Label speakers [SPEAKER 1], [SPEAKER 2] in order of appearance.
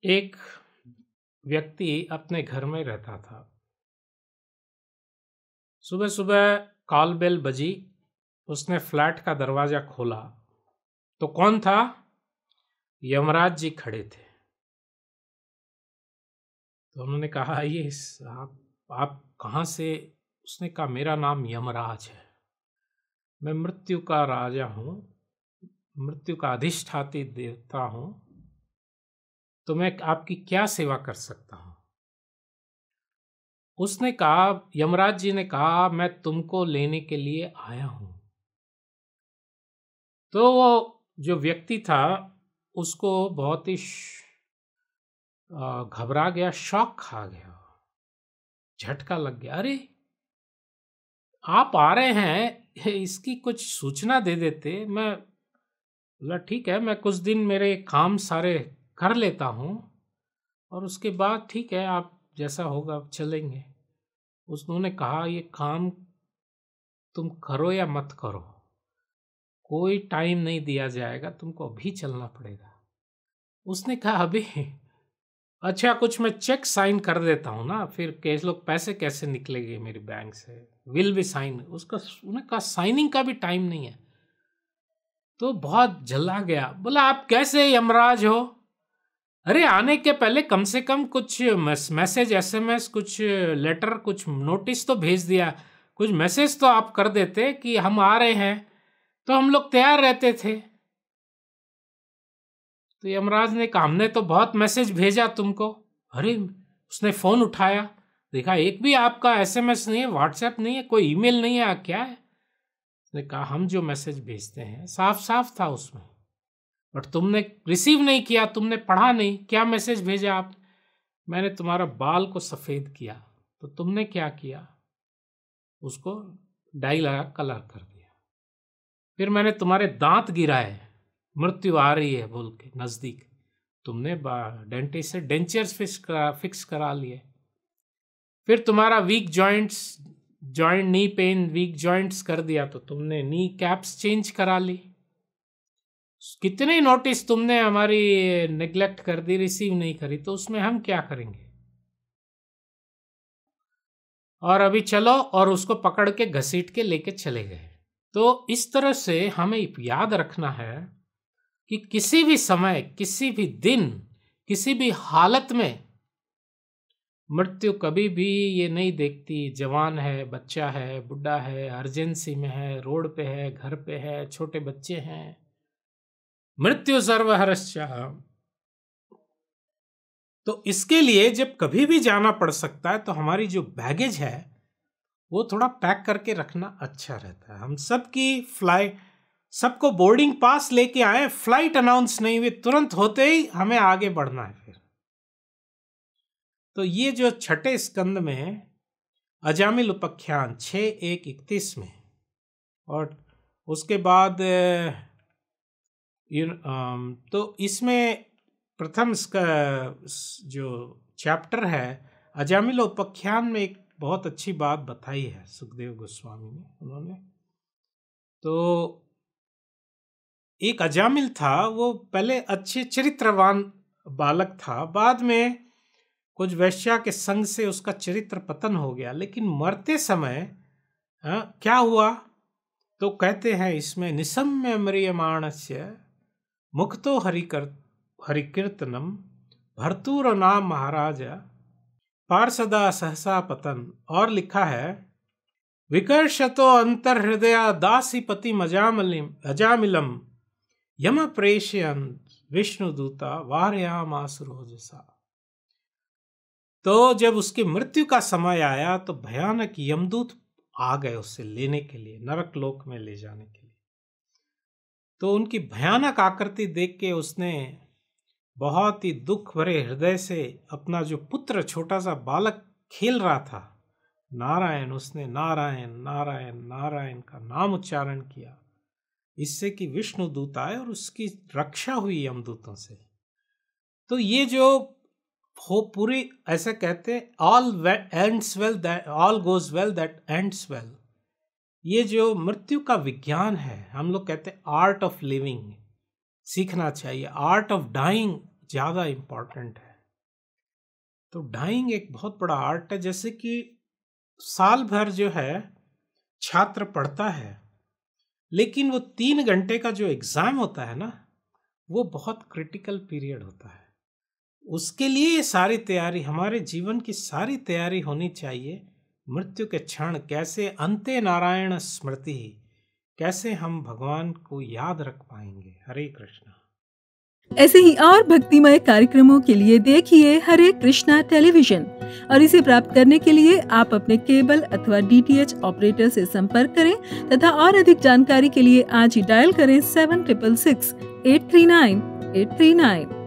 [SPEAKER 1] एक व्यक्ति अपने घर में रहता था। सुबह सुबह कॉल बेल बजी। उसने फ्लैट का दरवाजा खोला तो कौन था? यमराज जी खड़े थे। तो उन्होंने कहा, ये आप कहाँ से? उसने कहा, मेरा नाम यमराज है, मैं मृत्यु का राजा हूँ, मृत्यु का अधिष्ठात्री देवता हूँ, तो मैं आपकी क्या सेवा कर सकता हूँ? उसने कहा, यमराज जी ने कहा, मैं तुमको लेने के लिए आया हूं। तो वो जो व्यक्ति था उसको बहुत ही घबरा गया, शॉक खा गया, झटका लग गया। अरे आप आ रहे हैं, इसकी कुछ सूचना दे देते। मैं बोला, ठीक है, मैं कुछ दिन मेरे काम सारे कर लेता हूं और उसके बाद ठीक है, आप जैसा होगा चलेंगे। उसने कहा, ये काम तुम करो या मत करो, कोई टाइम नहीं दिया जाएगा, तुमको अभी चलना पड़ेगा। उसने कहा, अभी? अच्छा, कुछ मैं चेक साइन कर देता हूं ना, फिर कैसे लोग पैसे कैसे निकलेंगे मेरे बैंक से? विल भी साइन, उसका उन्हें कहा साइनिंग का भी टाइम नहीं है। तो बहुत जला गया, बोला, आप कैसे यमराज हो? अरे आने के पहले कम से कम कुछ मैसेज, एसएमएस, कुछ लेटर, कुछ नोटिस तो भेज दिया, कुछ मैसेज तो आप कर देते कि हम आ रहे हैं, तो हम लोग तैयार रहते थे। तो यमराज ने कहा, हमने तो बहुत मैसेज भेजा तुमको। अरे उसने फोन उठाया, देखा एक भी आपका एसएमएस नहीं है, व्हाट्सएप नहीं है, कोई ईमेल नहीं है, क्या है? उसने कहा, हम जो मैसेज भेजते हैं साफ साफ था उसमें, बट तुमने रिसीव नहीं किया, तुमने पढ़ा नहीं। क्या मैसेज भेजा आप? मैंने तुम्हारा बाल को सफेद किया, तो तुमने क्या किया? उसको डाई लगा कलर कर दिया। फिर मैंने तुम्हारे दांत गिराए, मृत्यु आ रही है बोल के नजदीक, तुमने डेंटिस्ट से डेंचर्स फिक्स करा लिए। फिर तुम्हारा weak joints, joint knee pain, weak joints कर दिया, तो तुमने नी कैप्स चेंज करा ली। कितने नोटिस तुमने हमारी नेग्लेक्ट कर दी, रिसीव नहीं करी, तो उसमें हम क्या करेंगे? और अभी चलो, और उसको पकड़ के घसीट के लेके चले गए। तो इस तरह से हमें याद रखना है कि किसी भी समय, किसी भी दिन, किसी भी हालत में मृत्यु कभी भी ये नहीं देखती जवान है, बच्चा है, बुढ़ा है, अर्जेंसी में है, रोड पे है, घर पे है, छोटे बच्चे हैं। मृत्यु सर्वहरश्च। तो इसके लिए जब कभी भी जाना पड़ सकता है, तो हमारी जो बैगेज है वो थोड़ा पैक करके रखना अच्छा रहता है। हम सबकी फ्लाइट, सबको बोर्डिंग पास लेके आए, फ्लाइट अनाउंस नहीं हुई, तुरंत होते ही हमें आगे बढ़ना है। फिर तो ये जो छठे स्कंद में अजामिल उपाख्यान 6:1-31 में, और उसके बाद तो इसमें प्रथम जो चैप्टर है अजामिल उपाख्यान में एक बहुत अच्छी बात बताई है सुखदेव गोस्वामी ने। उन्होंने तो एक अजामिल था, वो पहले अच्छे चरित्रवान बालक था, बाद में कुछ वैश्या के संग से उसका चरित्र पतन हो गया। लेकिन मरते समय क्या हुआ? तो कहते हैं इसमें, निसम्य म्रियमाणस्य मुक्तो हरिकीर्तनम भर्तूर नाम महाराज पार्षदा सहसा पतन। और लिखा है, विकर्षतो अंतर्हृदय दासीपति अजामिलम यम प्रेषयन् विष्णुदूता वारयामासुरोजसा। तो जब उसकी मृत्यु का समय आया तो भयानक यमदूत आ गए उससे लेने के लिए, नरक लोक में ले जाने के लिए। तो उनकी भयानक आकृति देख के उसने बहुत ही दुख भरे हृदय से अपना जो पुत्र, छोटा सा बालक खेल रहा था, नारायण, उसने नारायण नारायण नारायण का नाम उच्चारण किया, इससे कि विष्णु दूत आए और उसकी रक्षा हुई यमदूतों से। तो ये जो हो पूरी, ऐसा कहते हैं, all ends well that all goes well that ends well. ये जो मृत्यु का विज्ञान है, हम लोग कहते हैं आर्ट ऑफ लिविंग, सीखना चाहिए। आर्ट ऑफ डाइंग ज्यादा इंपॉर्टेंट है। तो डाइंग एक बहुत बड़ा आर्ट है। जैसे कि साल भर जो है छात्र पढ़ता है, लेकिन वो 3 घंटे का जो एग्जाम होता है ना, वो बहुत क्रिटिकल पीरियड होता है। उसके लिए ये सारी तैयारी, हमारे जीवन की सारी तैयारी होनी चाहिए। मृत्यु के क्षण कैसे, अंते नारायण स्मृति, कैसे हम भगवान को याद रख पाएंगे। हरे कृष्णा।
[SPEAKER 2] ऐसे ही और भक्तिमय कार्यक्रमों के लिए देखिए हरे कृष्णा टेलीविजन, और इसे प्राप्त करने के लिए आप अपने केबल अथवा DTH ऑपरेटर से संपर्क करें तथा और अधिक जानकारी के लिए आज ही डायल करें 7666 839 839।